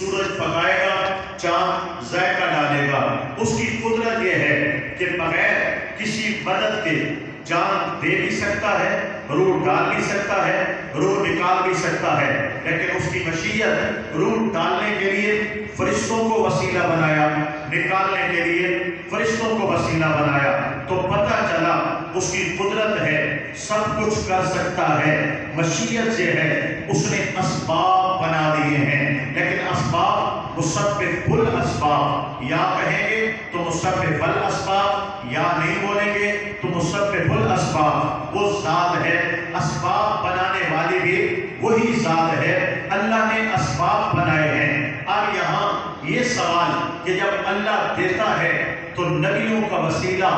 سورج پکائے گا، چاند ذائقہ ڈالے گا۔ اس کی قدرت یہ ہے کہ بغیر کسی مدد کے جان دے بھی سکتا ہے، روح ڈال بھی سکتا ہے، روح نکال بھی سکتا ہے، لیکن اس کی مشیت روح ڈالنے کے لیے فرشتوں کو وسیلہ بنایا، نکالنے کے لیے فرشتوں کو وسیلہ بنایا، تو پتہ چلا اس کی قدرت ہے، سب کچھ کر سکتا ہے۔ مشیت یہ ہے اس نے اسباب بنا دیے ہیں، لیکن اسباب مسبب الاسباب، یا کہیں گے تو مسبب الاسباب، یا نہیں بولیں گے تو مسبب الاسباب۔ وہ ذات ہے، اسباب بنانے والی بھی وہی ذات ہے، اللہ نے اسباب بنائے ہیں۔ اب یہاں یہ سوال کہ جب اللہ دیتا ہے تو نبیوں کا وسیلہ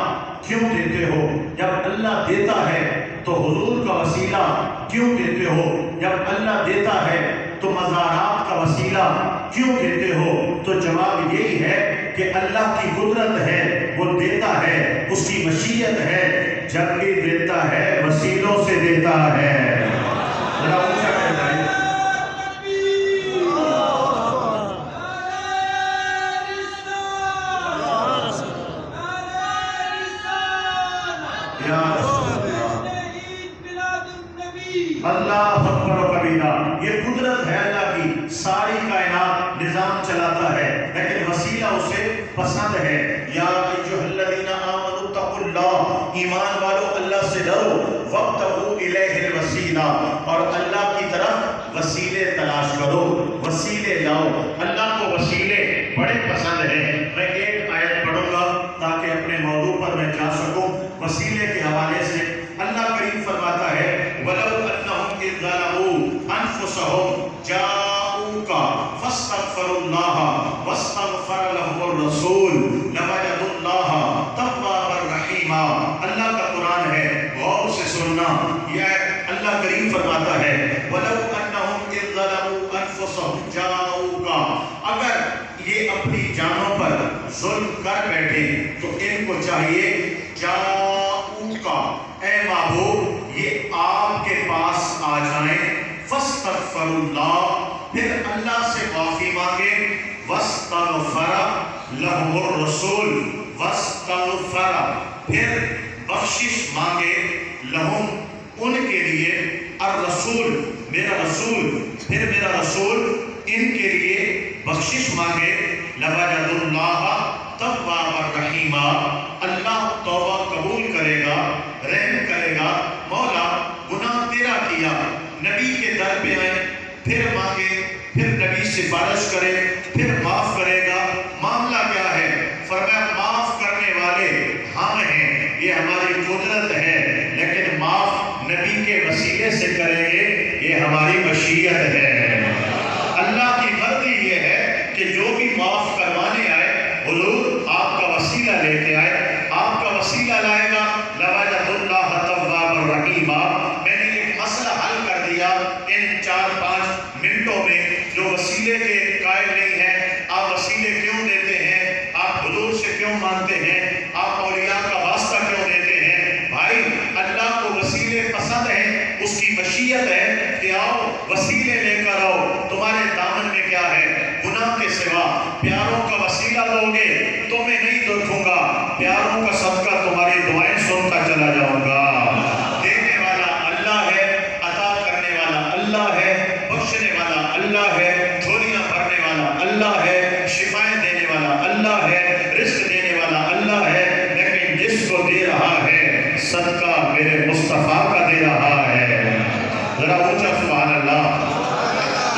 کیوں دیتے ہو؟ جب اللہ دیتا ہے تو حضور کا وسیلہ کیوں دیتے ہو؟ جب اللہ دیتا ہے تو مزارات کا وسیلہ کیوں دیتے ہو؟ تو جواب یہی ہے کہ اللہ کی قدرت ہے، وہ دیتا ہے، اس کی مشیت ہے، جب بھی دیتا ہے وسیلوں سے دیتا ہے۔ ذرا اونچا کر بھائی۔ اللہ اکبر و کبیرہ، یہ قدرت ہے اللہ کی، ساری کائنات نظام چلاتا ہے، لیکن وسیلہ اسے پسند ہے۔ یا ایھا الذین آمنوا اتقوا اللہ، ایمان والو اللہ سے ڈرو، وابتغوا الیہ الوسیلہ، اور اللہ کی طرف وسیلے تلاش کرو، وسیلے لاؤ۔ اللہ کو وسیلے بڑے پسند ہیں۔ میں ایک آیت پڑھوں گا تاکہ اپنے موضوع پر میں جا سکوں۔ وسیلے کے حوالے سے اللہ کریم فرماتا ہے وَلَوْ أَنَّهُمْ إِذْ ظَلَمُوا أَنفُسَهُمْ جَاءُوكَ فَاسْتَغْفَرُوا اللَّهَ وَاسْتَغْفَرَ لَهُمُ الرَّسُولُ لَوَجَدُوا اللَّهَ تَوَّابًا رَحِيمًا۔ اللہ کا قرآن ہے، غور سے سننا۔ یہ اللہ کریم فرماتا ہے وَلَوْ أَنَّهُمْ إِذْ ظَلَمُوا أَنفُسَهُمْ جَاءُوكَ، اگر یہ اپنی جانوں پر ظلم کر بیٹھے تو ان کو چاہیے جاءوکا، اے معبود یہ آپ کے پاس آ جائیں، فاستغفر اللہ، پھر اللہ سے معافی مانگے، واستغفر لہم الرسول، واستغفر پھر بخشش مانگے، لہم ان کے لیے، الرسول میرا رسول، پھر میرا رسول ان کے لیے بخشش مانگے، لوجدوا اللہ توابا رحیما، اللہ توبہ قبول کرے گا، رحم کرے گا۔ مولا گناہ تیرا کیا، نبی کے در پہ آئے، پھر مانگے، پھر نبی سفارش کرے، پھر معاف کرے گا۔ معاملہ کیا ہے؟ فرمایا معاف کرنے والے ہم ہیں، یہ ہماری قدرت ہے، لیکن معاف نبی کے وسیلے سے کریں گے، یہ ہماری مشیت ہے۔ اللہ کی مرضی یہ ہے کہ جو بھی معاف کروانے آئے، حضور آپ کا وسیلہ لے کے آئے، آپ کا وسیلہ لائے گا، لوجدوا اللہ توابا رحیما۔ میں نے ایک مسئلہ حل کر دیا ان 4-5 منٹوں میں۔ جو وسیلے کے قائل نہیں ہیں، آپ وسیلے کیوں دیتے ہیں؟ آپ حضور سے کیوں مانتے ہیں؟ آپ اولیاء کا واسطہ کیوں دیتے ہیں؟ بھائی اللہ کو وسیلے پسند ہیں، اس کی مشیت ہے کہ آؤ وسیلے لے کر آؤ، تمہارے دامن میں کیا ہے؟ گناہ کے سوا پیاروں کا وسیلہ دو گے تو میں نہیں دیکھوں گا، پیاروں کا صدقہ تمہاری دعائیں سنتا چلا جاؤں گا۔ دینے والا اللہ ہے، عطا کرنے والا اللہ ہے، بخشنے والا اللہ ہے، جھولیاں بھرنے والا اللہ ہے، شفائیں دینے والا اللہ ہے، رزق دینے والا اللہ ہے، لیکن جس کو دے رہا ہے صدقہ میرے مصطفیٰ کا دے رہا ہے۔ ذرا اونچا سبحان اللہ۔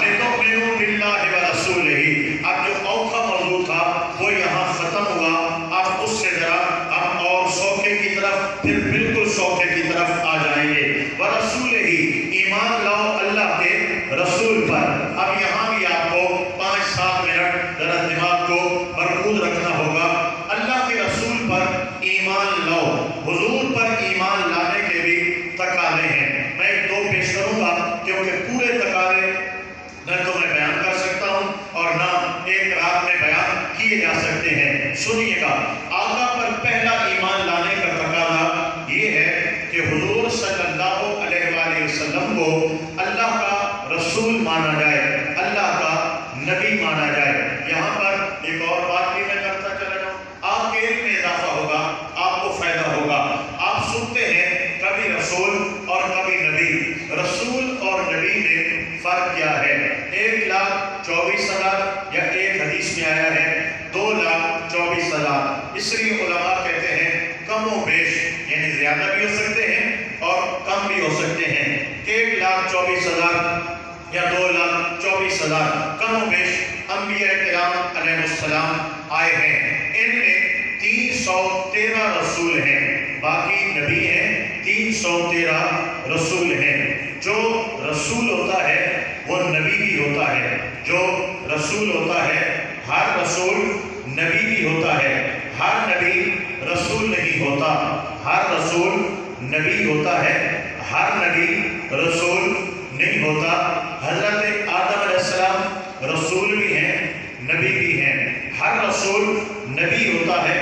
لِتُؤْمِنُوا بِاللَّهِ وَرَسُولِهِ، اب جو اوکھا موضوع تھا وہ یہاں ختم ہوا۔ اب اس سے ذرا ہم اور سوکھے کی طرف، پھر بالکل سوکھے کی طرف آ جائیں گے۔ وَرَسُولِهِ، ایمان لاؤ اللہ کے رسول پر۔ اب یہاں بھی آپ کو 5-7 منٹ ذرا دماغ کو مرکوز رکھنا ہوگا۔ اللہ کے رسول پر ایمان لاؤ، حضور پر ایمان لانے کے بھی تقاضے ہیں۔ میں 2 پیش کروں گا کیونکہ پورے تقاضے نہ تو میں بیان کر سکتا ہوں اور نہ ایک رات میں بیان کیے جا سکتے ہیں۔ سنیے گا، آقا پر پہلا ایمان لانے کا تقاضا یہ ہے کہ حضور صلی اللہ علیہ وآلہ وسلم کو اللہ کا رسول مانا جائے، اللہ کا نبی مانا مانا جائے۔ یہاں پر ایک اور بات بھی میں کرتا چلا جاؤں، آپ کے علم میں اضافہ ہوگا، آپ کو فائدہ ہوگا۔ آپ سنتے ہیں کبھی رسول اور کبھی نبی، رسول اور نبی میں فرق کیا ہے؟ 1,24,000 یا ایک حدیث میں آیا ہے 2,24,000۔ اس لیے علماء کہتے ہیں کم و بیش، یعنی زیادہ بھی ہو سکتے ہیں اور کم بھی ہو سکتے ہیں۔ 1,24,000 یا 2,24,000 کم و بیش انبیاء کرام علیہ السلام آئے ہیں۔ ان میں 313 رسول ہیں، باقی نبی ہیں، 313 رسول ہیں۔ جو رسول ہوتا ہے وہ نبی بھی ہوتا ہے، جو رسول ہوتا ہے ہر رسول نبی بھی ہوتا ہے، ہر نبی رسول نہیں ہوتا، ہر رسول نبی ہوتا ہے، ہر نبی رسول نہیں ہوتا۔ حضرت آدم علیہ السلام رسول بھی ہیں، نبی بھی ہیں، ہر رسول نبی ہوتا ہے،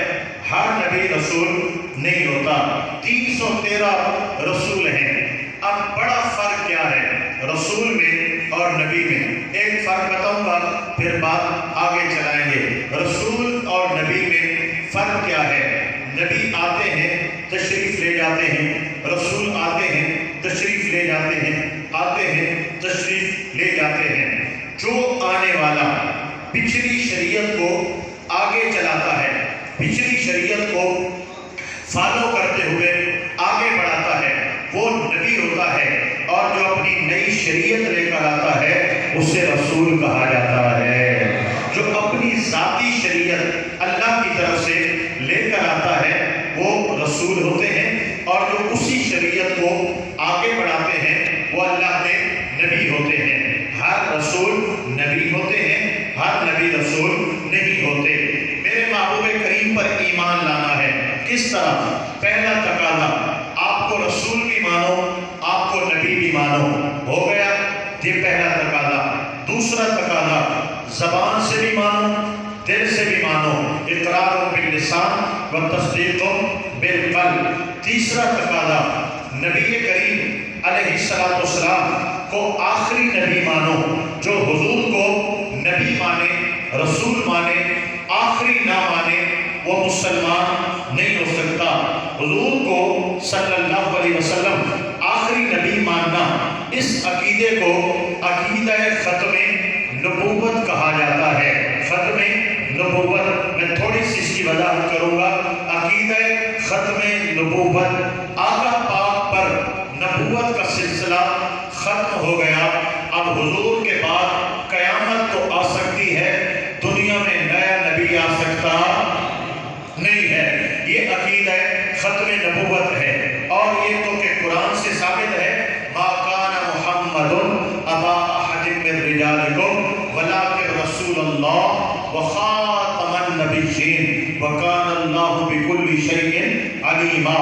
ہر نبی رسول نہیں ہوتا۔ 313 رسول ہیں۔ اب بڑا فرق کیا ہے رسول میں اور نبی میں؟ ایک فرق بتاؤں گا پھر بات آگے چلائیں گے۔ رسول اور نبی میں فرق کیا ہے؟ نبی آتے ہیں تشریف لے جاتے ہیں، رسول آتے ہیں تشریف لے جاتے ہیں، آتے ہیں تشریف لے جاتے ہیں۔ جو آنے والا پچھلی شریعت کو آگے چلاتا ہے، پچھلی شریعت کو فالو کرتے ہوئے آگے بڑھاتا ہے، وہ نبی ہوتا ہے، اور جو اپنی نئی شریعت لے کر آتا ہے اسے رسول کہا جاتا ہے۔ جو اپنی ذاتی شریعت اللہ کی طرف سے لے کر آتا ہے وہ رسول ہوتے ہیں، اور جو اسی شریعت کو آگے بڑھاتے ہیں وہ اللہ کے نبی ہوتے ہیں۔ ہر رسول نبی ہوتے ہیں، ہر نبی رسول نہیں ہوتے۔ میرے محبوب کریم پر ایمان لانا ہے، کس طرح؟ پہلا تقاضا آپ کو رسول بھی مانو، آپ کو نبی بھی مانو، ہو گیا یہ پہلا تقاضا۔ دوسرا تقاضا زبان سے بھی مانو، دل سے بھی مانو، اقرار باللسان و تصدیق بالقلب۔ تیسرا تقاضا نبی کریم علیہ السلام کو آخری نبی مانو، جو حضور کو نبی مانے، رسول مانے، آخری نہ مانے وہ مسلمان نہیں ہو سکتا۔ حضور کو صلی اللہ علیہ وسلم آخری نبی ماننا، اس عقیدے کو عقیدہ ختم نبوت کہا جاتا ہے۔ ختم نبوت، میں تھوڑی سی اس کی وضاحت کروں گا۔ عقیدہ ختم نبوت، آقا پاک پر نبوت کا سلسلہ ختم ہو گیا، اب حضور کے بعد قیامت تو آ سکتی ہے، دنیا میں نیا نبی آ سکتا نہیں ہے۔ یہ عقیدہ ختم نبوت ہے، اور یہ تو کہ قرآن سے ثابت ہے، ما کان محمد ابا احد من رجالکم ولکن رسول اللہ وخاتم النبیین وکان اللہ بکل شیء علیما۔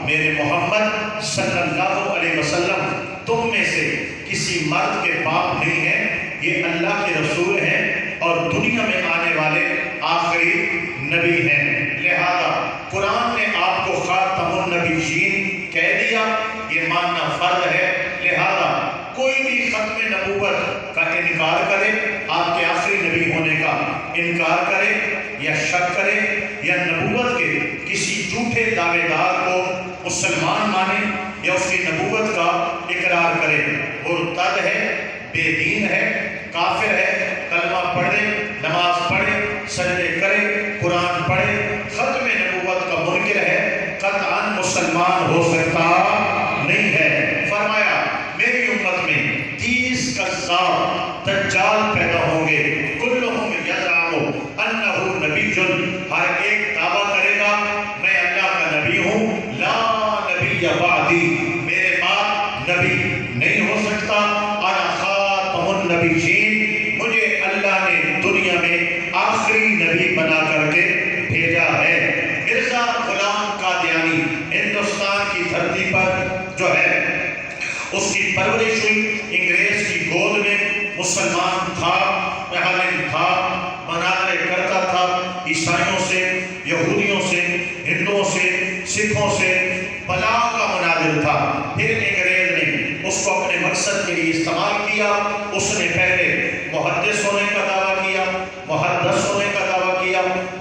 میرے محمد صلی اللہ علیہ وسلم تم میں سے کسی مرد کے باپ نہیں ہیں، یہ اللہ کے رسول ہیں اور دنیا میں آنے والے آخری نبی ہیں۔ لہذا قرآن نے آپ کو خاتم النبیین کہہ دیا، یہ ماننا فرض ہے۔ لہذا کوئی بھی ختم نبوت کا انکار کرے، آپ کے آخری نبی ہونے کا انکار کرے یا شک کرے، یا نبوت کے کسی جھوٹے دعوے دار کو مسلمان مانے یا اس کی نبوت کا اقرار کرے، مرتد ہے، بے دین ہے، کافر ہے، کلمہ پڑھے، نماز پڑھے، سجدے کرے، قرآن پڑھے، ختم نبوت کا منکر ہے، قطعاً مسلمان ہو سکتا نہیں ہے۔ فرمایا میری امت میں 30 کذاب دجال پیدا ہوں گے، کلہم یزعم انہ نبی، ہر ایک دعویٰ کرے گا میں اللہ کا نبی ہوں، لا نبی بعدی، میرے بعد نبی نہیں ہو سکتا، انا خاتم النبیین، مجھے اللہ نے دنیا میں آخری نبی بنا کر کے بھیجا ہے۔ مرزا غلام قادیانی ہندوستان کی دھرتی پر جو ہے اس کی پرورش ہوئی انگریز کی گود میں، مسلمان تھا، عالم تھا، مناظرے کرتا تھا عیسائیوں سے، یہودیوں سے، ہندوؤں سے، سکھوں سے، بلا کا مناظر تھا۔ پھر انگریز نے اس کو اپنے مقصد کے لیے استعمال کیا۔ اس نے پہلے محدث ہونے کا دعویٰ کیا،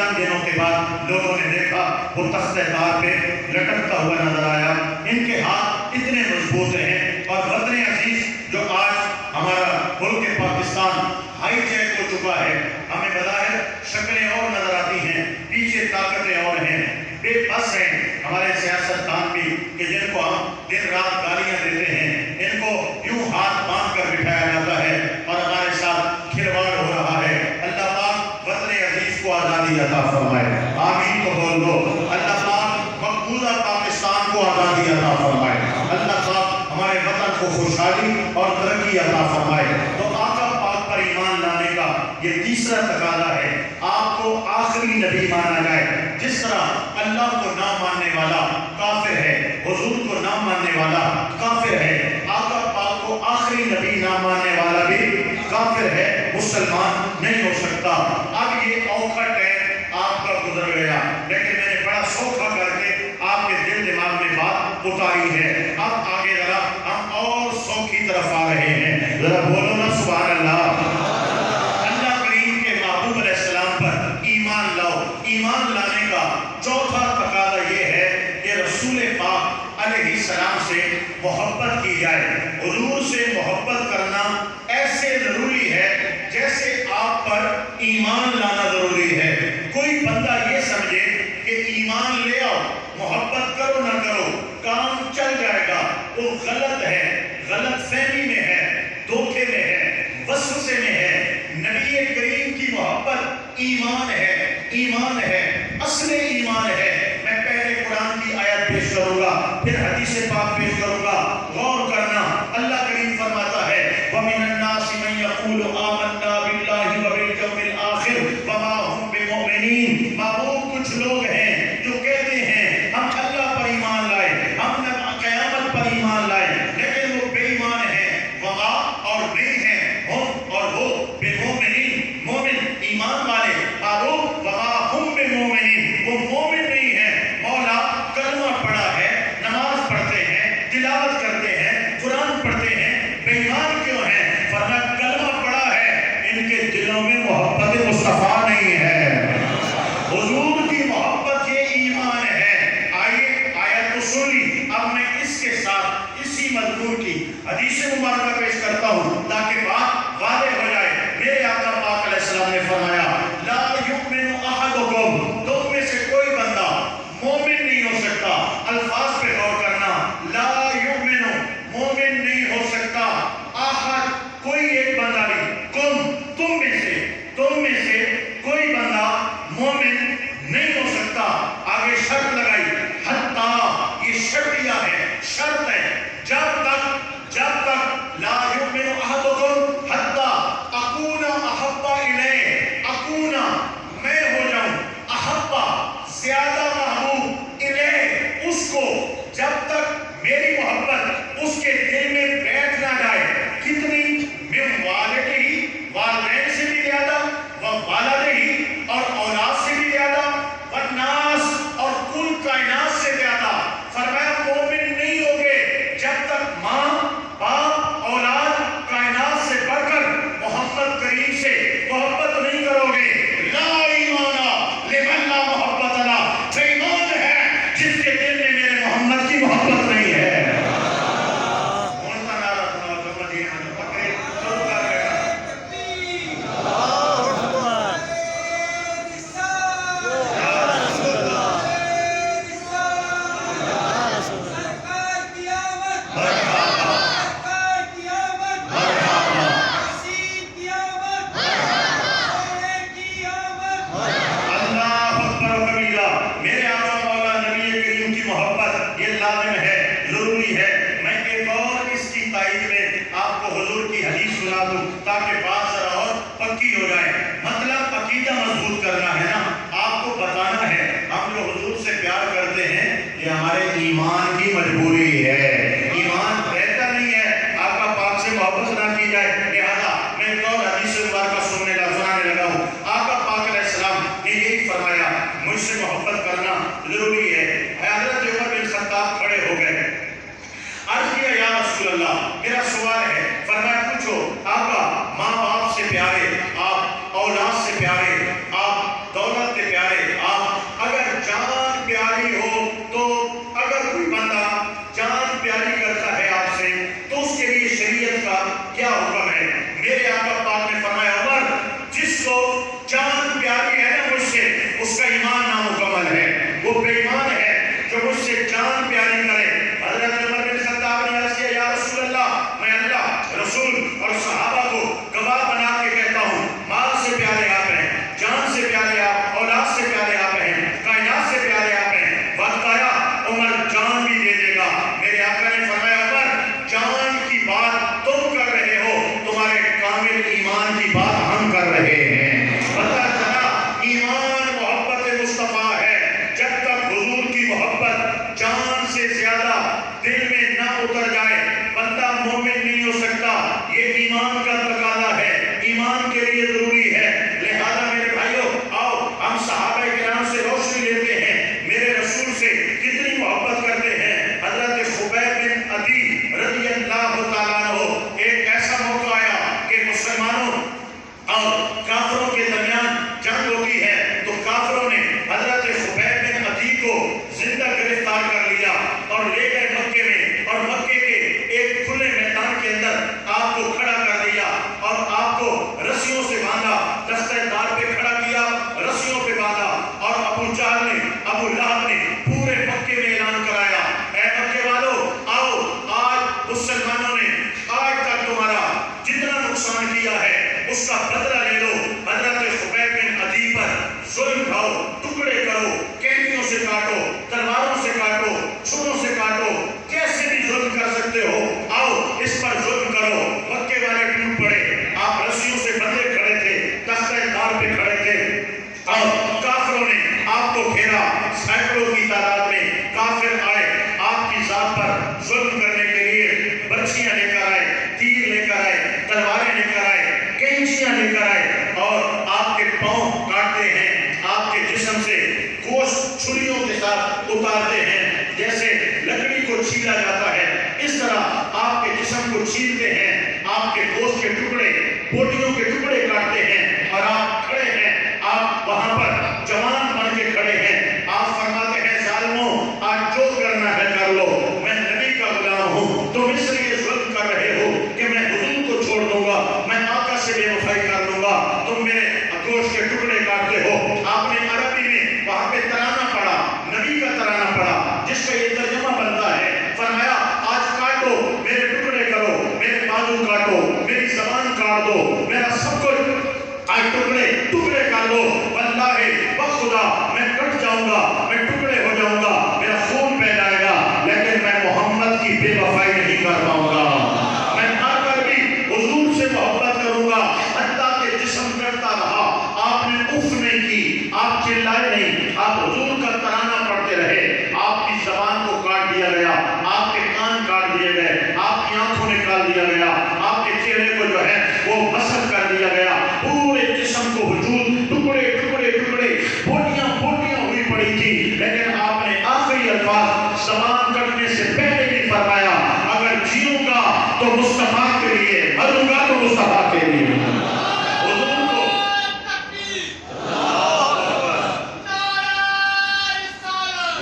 چند دنوں کے بعد لوگوں نے دیکھا وہ تخت تار پہ لٹکتا ہوا نظر آیا. ان کے ہاتھ اتنے مضبوط ہیں. اور وطن عزیز جو آج ہمارا ملک پاکستان ہائی جیک ہو چکا ہے, ہمیں بظاہر شکلیں اور نظر آتی ہیں, پیچھے طاقتیں اور ہیں, بے بس ہیں ہمارے سیاستدان بھی کہ جن کو ہم دن رات گالیاں دیتے ہیں, ان کو یوں ہاتھ باندھ کر بٹھایا جاتا ہے اور ہمارے ساتھ کھلواڑ ہو رہا ہے. اللہ پاک وطن عزیز کو آزادی عطا فرمائے. آمین تو بول دو. اللہ پاک مقبوضہ پاکستان کو آزادی عطا فرمائے. اللہ پاک ہمارے وطن کو خوشحالی اور ترقی عطا فرمائے. تو آقا پاک پر ایمان لانے کا یہ تیسرا تقاضا ہے, آپ کو آخری نبی مانا جائے. جس طرح اللہ کو نہ ماننے والا کافر ہے, حضور کو نہ ماننے والا کافر ہے, آقا پاک کو آخری نبی نہ ماننے والا بھی کافر ہے, مسلمان نہیں ہو سکتا. اب یہ اوکھا ٹائم آپ کا گزر گیا, لیکن میں نے بڑا سوکھا کر کے آپ کے دل دماغ میں بات اتاری ہے. اب آگے ذرا ہم اور سوکھی طرف آ رہے ہیں. ذرا بولو نا سبحان اللہ. اللہ کریم کے محبوب علیہ السلام پر ایمان لاؤ. ایمان لانے کا چوتھا تقاضا یہ ہے کہ رسول پاک علیہ السلام سے محبت کی جائے. حضور سے محبت کرنا ایسے ضروری ہے جیسے آپ پر ایمان لانا ضروری ہے. کوئی بندہ یہ سمجھے کہ ایمان لے آؤ, محبت کرو نہ کرو کام چل جائے گا, وہ غلط ہے, غلط فہمی میں ہے, دھوکے میں ہے, وسوسے میں ہے. نبی کریم کی محبت ایمان ہے, ایمان ہے, اصل ایمان ہے. میں پہلے قرآن کی آیت پیش کروں گا, پھر حدیث پاک پیش کروں گا. غور کرنا, اللہ کریم فرماتا ہے وَمِنَ النَّاسِ مَن يَقُولُ آمَنَّا بِاللَّهِ وَبِالْيَوْمِ الْآخِرِ وَمَا هُمْ بِمُؤْمِنِينَ. محبوب کچھ لوگ ہیں جو کہتے ہیں ہم اللہ پر ایمان لائے, ہم قیامت پر ایمان لائے, لیکن وہ بے ایمان ہیں. وما اور نہیں ہیں, ہم اور وہ بِمُؤْمِنِينَ مومن ایمان والے. معروف وما ہم بِمُؤْمِنِينَ وہ مومن نہیں ہیں. مولا کلمہ پڑھا ہے, نماز پڑھتے ہیں, تلاوت کرتے ہیں, قرآن پڑھتے ہیں, بے ایمان کیوں ہیں؟ فرمایا کلمہ پڑھا ہے, ان کے دلوں میں محبت مصطفیٰ نہیں ہے. حضور کی محبت یہ ایمان ہے. آئیے آیت کو سن لی. اب میں اس کے ساتھ اسی مضمون کی حدیث مبارکہ پیش کرتا ہوں تاکہ بات واضح ہو جائے. میرے آقا پاک علیہ السلام نے فرمایا لا یؤمن احدکم, تم میں سے کوئی بندہ مومن نہیں ہو سکتا. الفاظ پہ غور کرنا, لا یؤمن مومن نہیں ہو سکتا. احد کوئی ایک بندہ نہیں, تم میں سے کوئی بندہ مومن نہیں ہو سکتا. آگے شرط لگائی, حتی, یہ شرطیہ ہے, شرط ہے, جب تک لا یؤمن احدکم حتی اکون احب الیہ, اکون میں ہو جاؤں, احب زیادہ محبوب الیہ اس کو, جب تک میری محبت اس کے دل میں بیٹھ نہ جائے. کتنی من والدہ, والدین سے بھی زیادہ, والدہ اور اولاد سے بھی زیادہ, والناس اور کل کائنات سے زیادہ. فرمایا مومن نہیں ہوگے جب تک ماں, باپ, اولاد, کائنات سے بڑھ کر محمد کریم سے محبت نہیں کرو گے. لا ایمان لمن لا محبت له, بے ایمان ہے جس کے دل میں میرے محمد کی محبت نہیں ہے. تاکہ بات ذرا اور پکی ہو جائے. مطلب عقیدہ مضبوط کرنا ہے نا, آپ کو بتانا ہے ہم جو حضور سے پیار کرتے ہیں یہ ہمارے ایمان کی مجبوری ہے. ایمان رہتا نہیں ہے آقا پاک سے محبت نہ کی جائے. لہذا میں ایک اور حدیث مبارکہ سنانے لگا ہوں. آقا پاک علیہ السلام نے یہی فرمایا مجھ سے محبت کرنا ضروری ہے. حضرت عمر بن خطاب کھڑے ہو گئے, عرض کیا یا رسول اللہ میرا سوال ہے. فرمایا پوچھو. آقا ماں باپ سے پیارے, آپ اولاد سے پیارے, آپ دولت کے پیارے, نامکمل ہے، وہ بے ایمان ہے جو مجھ سے جان پیاری کرے۔ حضرت عمر بن خطاب نے عرض کیا، یا رسول اللہ، میں اللہ رسول اور صحابہ کو گواہ بنا کے کہتا ہوں، مال سے پیارے آپ ہیں، جان سے پیارے آپ، اولاد سے پیارے آپ ہیں، کائنات سے پیارے آپ ہیں۔ وقت آیا عمر جان بھی دے دے گا۔ میرے آقا نے فرمایا، عمر جان کی بات تم کر رہے ہو، تمہارے کامل ایمان کی بات ہم کر رہے ہیں۔ پتہ چلا ایمان محبت مصطفیٰ ہے۔ جب تک حضور کی محبت جان سے زیادہ دل میں نہ اتر جائے، بندہ مومن نہیں ہو سکتا۔ یہ ایمان کا تقاضا ہے، ایمان کے لیے ضروری ہے۔ لہذا میرے بھائیوں، آؤ ہم صحابہ کرام سے روشنی لیتے ہیں، میرے رسول سے کتنی محبت کرتے ہیں۔ حضرت خبیب بن عدی رضی اللہ تعالیٰ عنہ، ایک ایسا موقع آیا کہ مسلمانوں اور کافروں کے درمیان جنگ ہوتی ہے، تو کافروں نے حضرت خبیب بن عدی کو زندہ گرفتار کر لیا اور لے گئے مکے میں، اور مکے کے ایک کھلے میدان کے اندر آپ کو کھڑا کر دیا اور آپ کو رسیوں سے باندھا، دستہ دار پہ کھڑا کیا، رسیوں پہ باندھا، اور ابو جہل نے، ابو لہب نے پورے مکے میں اعلان کرایا، اے مکے والو، آؤ آج مسلمانوں نے آج تک تمہارا جتنا نقصان کیا ہے اس کا بدلہ لے لو۔ حضرت خبیب بن عدی پر ظلم کھاؤ، ٹکڑے کرو، کینٹیوں سے کاٹو، تلواروں سے کاٹو، چھروں سے کاٹو، کیسے بھی ظلم کر سکتے ہو، آؤ اس پر ظلم کرو۔ مکے والے ٹوٹ پڑے، آپ رسیوں سے بندھے کھڑے تھے، تختہ دار پہ کھڑے تھے، اور کافروں نے آپ کو گھیرا، سینکڑوں کی تعداد میں کافر آئے، آپ کی ذات پر ظلم کرنے کے لیے برچیاں لے کر آئے، تیر لے کر آئے، تلواریں لے کر آئے، کینچیاں لے کر آئے، اور آپ کے پاؤں کاٹتے ہیں، آپ کے جسم سے گوشت چھریوں کے ساتھ اتارتے ہیں، جیسے لکڑی کو چھیلا جاتا ہے اس طرح آپ کے جسم کو چھیلتے ہیں، آپ کے گوشت کے ٹکڑے، بوٹیوں کے ٹکڑے کاٹتے ہیں، اور آپ کھڑے ہیں، آپ وہاں پر جوان بن کے کھڑے ہیں، آپ فرماتے ہیں، ظالموں آج جو کرنا ہے کر لو، میں نبی کا غلام ہوں، تم اس لیے ظلم کر رہے ہو کہ میں حضور کو چھوڑ دوں گا، میں آقا سے بے وفائی کر لوں گا، تم میرے گوشت کے ٹکڑے کاٹتے ہو۔ آپ نے عربی میں وہاں پہ ترانہ پڑھا، نبی کا ترانہ پڑھا، جس کا یہ ترجمہ بنتا ہے، فرمایا آج کاٹو، میرے ٹکڑے کرو، میرے بازو کاٹو، میری زبان کاٹ دو، میرا سب کچھ آج ٹکڑے کر دو، واللہ بخدا میں کٹ جاؤں گا، میں ٹکڑے ہو جاؤں گا، میرا خون بہ جائے گا، لیکن میں محمد کی بے وفائی نہیں کر پاؤں گا، میں آ کر بھی حضور سے محبت کروں گا۔ حتیٰ کہ جسم کرتا رہا، آپ نے اف نہیں کی، آپ چلائے نہیں، آپ حضور کا ترانہ پڑھتے رہے، آپ کی زبان کو کاٹ دیا گیا، آپ کے کان کاٹ دیے گئے، آپ کی آنکھوں نکال دیا گیا، آپ کے چہرے کو جو ہے وہ مسخ کر دیا گیا، پورے جسم کو وجود ٹکڑے ٹکڑے ٹکڑے، بوٹیاں بوٹیاں ہوئی پڑی تھی، لیکن آپ نے آخری الفاظ زبان کٹنے سے پہلے بھی فرمایا، اگر جیوں گا تو مصطفیٰ کے لیے، مروں گا تو مصطفیٰ کے لیے۔ حضور کو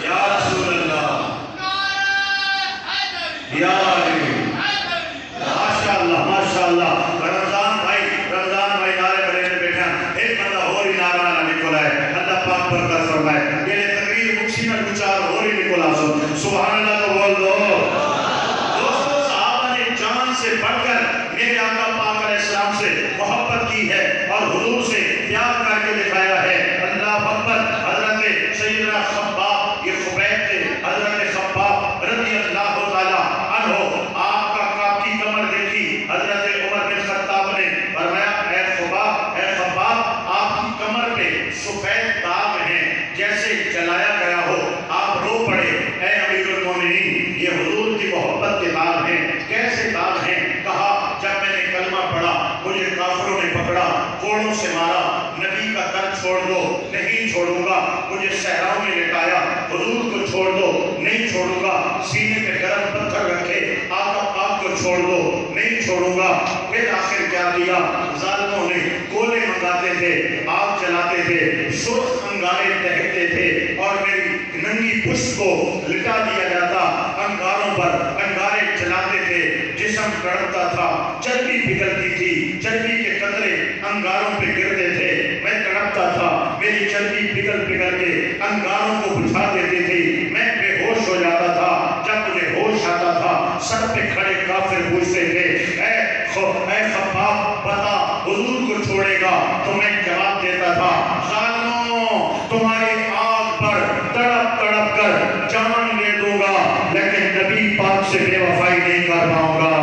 یا رسول اللہ، یا ماشاء اللہ، رمضان بھائی نعرے بڑے میں بیٹھا، ایک بندہ اور ہی نعرہ نہ نکلا ہے، اللہ پاک برکت فرمائے، یہ تقریر مکسی میں گچار اور ہی نکلا، سبحان اللہ تو بول دو۔ دوستو صحابہ نے جان سے بڑھ کر میرے آقا پاک علیہ السلام سے محبت کی ہے اور حضور سے پیار کر کے دکھایا ہے۔ اللہ اکبر۔ حضرت سیدنا خباب، یہ خبیب تھے، حضرت خباب رضی اللہ تعالیٰ عنہ، آپ کا کی کمر دیکھی، حضرت عمر بن خطاب نے فرمایا، اے خباب، آپ کی کمر پہ سفید داغ ہیں جیسے جلایا گیا ہو، آپ رو پڑے، اے امیر المومنین، یہ حضور کی محبت کے داغ ہیں۔ کیسے داغ ہیں؟ کہا، جب میں نے کلمہ پڑھا مجھے کافروں نے پکڑا، کوڑوں سے مارا، نبی کا در چھوڑ دو، نہیں چھوڑوں گا، مجھے صحراؤں میں لٹایا، حضور کو چھوڑ دو، نہیں چھوڑوں گا، سینے پہ گرم پتھر رکھے، آقا پاک کو چھوڑ دو، نہیں چھوڑوں گا۔ پھر آخر کیا کیا؟ ظالموں نے گولے منگاتے تھے، آگ جلاتے تھے، سرخ انگارے دہتے تھے، اور میری ننگی پشت کو لٹا دیا جاتا، انگاروں پر انگارے جلاتے تھے، جسم کڑپتا تھا، چربی پگھلتی تھی، چربی کے قطرے انگاروں پہ گرتے تھے، میں تڑپتا تھا، میری چربی پگھل پگھل کے انگاروں کو بجھا دیتی تھی. میں بے ہوش ہو جاتا تھا. جب مجھے ہوش آتا تھا سر پہ کھڑے کافر پوچھتے تھے اے خباب بتا حضور کو چھوڑے گا؟ تو میں جواب دیتا تھا ظالموں تمہاری آگ پر تڑپ تڑپ کر جان دے دوں گا لیکن نبی پاک سے بے وفائی نہیں کر پاؤں گا.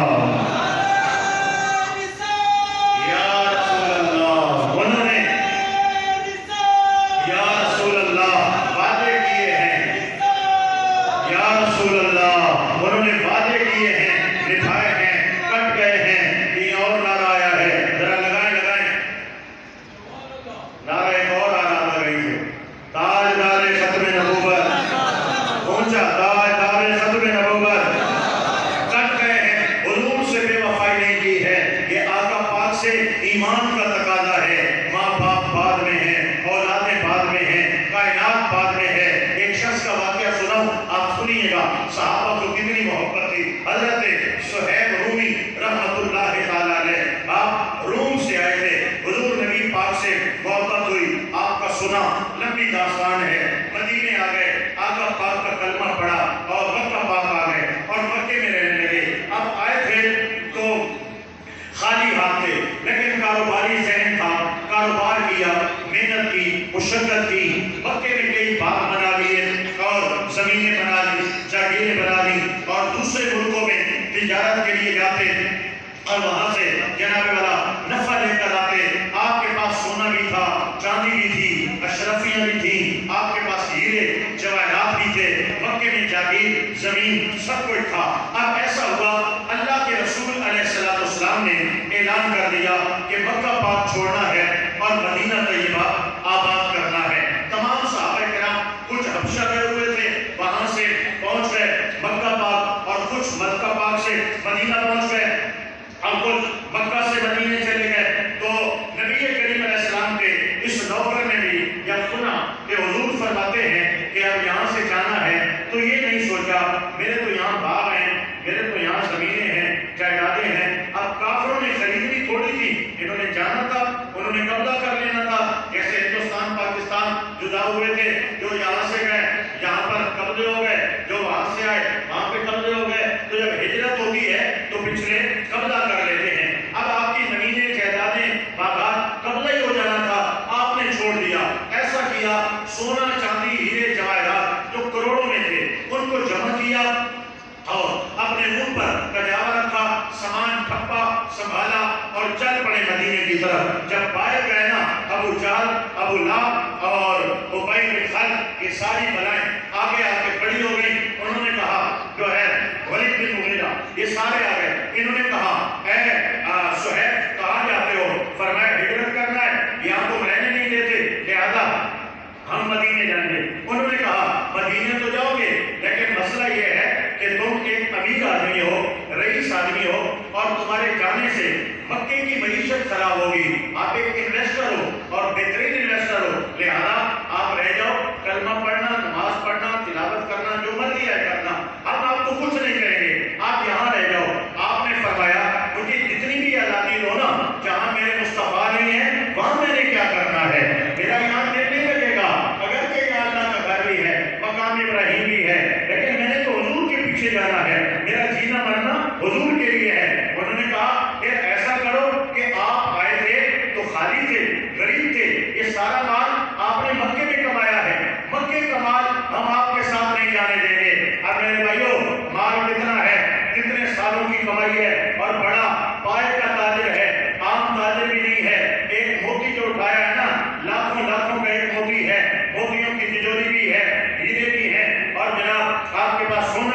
ایمان کا تقاضا ہے. ماں باپ بعد میں ہیں, اولادیں بعد میں ہیں, کائنات بعد میں ہے. ایک شخص کا واقعہ سناؤں, آپ سنیے گا. صحابہ کو کتنی محبت تھی. حضرت صہیب رومی رحمت اللہ تعالیٰ علیہ آپ روم سے آئے تھے. حضور نبی پاک سے محبت ہوئی, آپ کا سنا, لمبی داستان ہے. مدینے آ گئے, آقا پاک کا کلمہ پڑھا اور مکہ پاک آ گئے اور مکے میں رہنے لگے. اب آئے تھے تو خالی ہاتھ تھے لیکن کاروباری ذہن تھا. کاروبار کیا, محنت کی, مشقت کی. مکے میں کئی باغ بنا لیے اور زمینیں بنا لی, جاگیریں بنا لی اور دوسرے ملکوں میں تجارت کے لیے جاتے اور وہاں سے جناب والا نفع لے کر آتے. آپ کے پاس سونا بھی تھا, چاندی بھی تھی, اشرفیاں بھی تھیں, آپ کے پاس ہیرے جواہرات بھی تھے. مکے میں جاگیر, زمین, سب کچھ تھا. اب ایسا ہوا اللہ کے رسول علیہ السلام نے اعلان کر دیا کہ مکہ پاک چھوڑنا ہے اور مدینہ طیبہ آباد کرنا ہے. تمام صحابہ کرام کچھ حبشہ گئے ہوئے تھے, وہاں سے پہنچ گئے مکہ پاک اور کچھ مکہ پاک سے مدینہ پہنچ گئے اور کچھ مکہ سے مدینے چلے گئے. تو نبی کریم علیہ السلام کے اس نوکر نے بھی جب سنا کہ حضور فرماتے ہیں کہ اب یہاں سے جانا ہے تو یہ نہیں سوچا میرے تو یہاں باغ ہیں, میرے تو یہاں زمینیں ہیں, جائیدادیں ہیں. اب کافروں نے خریدنی تھوڑی تھی, انہوں نے جانا تھا, انہوں نے قبضہ کر لینا تھا. جیسے ہندوستان پاکستان جدا ہوئے تھے, جو یہاں سے گئے یہاں پر قبضے ہو گئے, جو وہاں سے آئے وہاں پہ قبضے ہو گئے. تو جب ہجرت ہوتی ہے تو پچھلے قبضہ کر لیتے ہیں. اب آپ کی زمینیں, جائیدادیں, باغات قبضہ ہی ہو جانا تھا, آپ نے چھوڑ دیا. ایسا کیا سونا, چاندی, ہیرے, جواہرات جو کروڑوں میں تھے ان کو جمع کیا اور اپنے منہ پر کجاوا رکھا, سامان ٹھپا سنبھالا اور چل پڑے مدینے کی طرف. جب پائے گئے نا ابو جہل, ابو لہب اور ابی بن خلف, یہ ساری بلائیں آگے آ کے کھڑی ہو گئی. انہوں نے کہا جو ہے ولید بن مغیرہ, یہ سارے آ گئے. انہوں نے کہا اے صہیب کہاں جاتے ہو؟ فرمایا ہجرت کرنا ہے, یہاں تم رہنے نہیں دیتے, لہذا ہم مدینے جائیں گے. انہوں نے کہا مدینے تو جاؤ گے لیکن مسئلہ یہ ہے کہ تم ایک امیر آدمی ہو, رئیس آدمی ہو اور تمہارے جانے سے مکے کی معیشت خراب ہوگی. آپ ایک انویسٹر ہو اور بہترین انویسٹر ہو, لہذا آپ رہ جاؤ, کلمہ پڑھنا, نماز پڑھنا, تلاوت کرنا, جو مرضی ہے کرنا, ہم آپ کو کچھ نہیں کہیں گے, آپ یہاں رہ جاؤ. آپ نے فرمایا مجھے جتنی بھی آزادی دو نا, جہاں میرے مصطفیٰ نہیں ہے وہاں میں نے کیا کرنا ہے, میرا ایمان دل نہیں لگے گا. اگرچہ یہ اللہ کا گھر بھی ہے, مقام ابراہیم بھی ہے, لیکن میں نے تو حضور کے پیچھے جانا ہے, میرا جینا مرنا حضور کے لیے ہے. انہوں نے کہا کہ ایسا کرو کہ آپ آئے تھے تو خالی تھے, غریب تھے, یہ سارا مال آپ نے مکے میں کمایا ہے, مکے کا مال ہم آپ کے ساتھ نہیں جانے دیں گے. اب میرے بھائیو مال کتنا ہے, کتنے سالوں کی کمائی ہے اور بڑا پائے کا تاجر ہے, عام تاجر بھی نہیں ہے. ایک موتی جو اٹھایا ہے نا, لاکھوں لاکھوں کا ایک موتی ہے, موتیوں کی تجوری بھی ہے, ہیرے بھی ہیں اور جناب آپ کے پاس سونا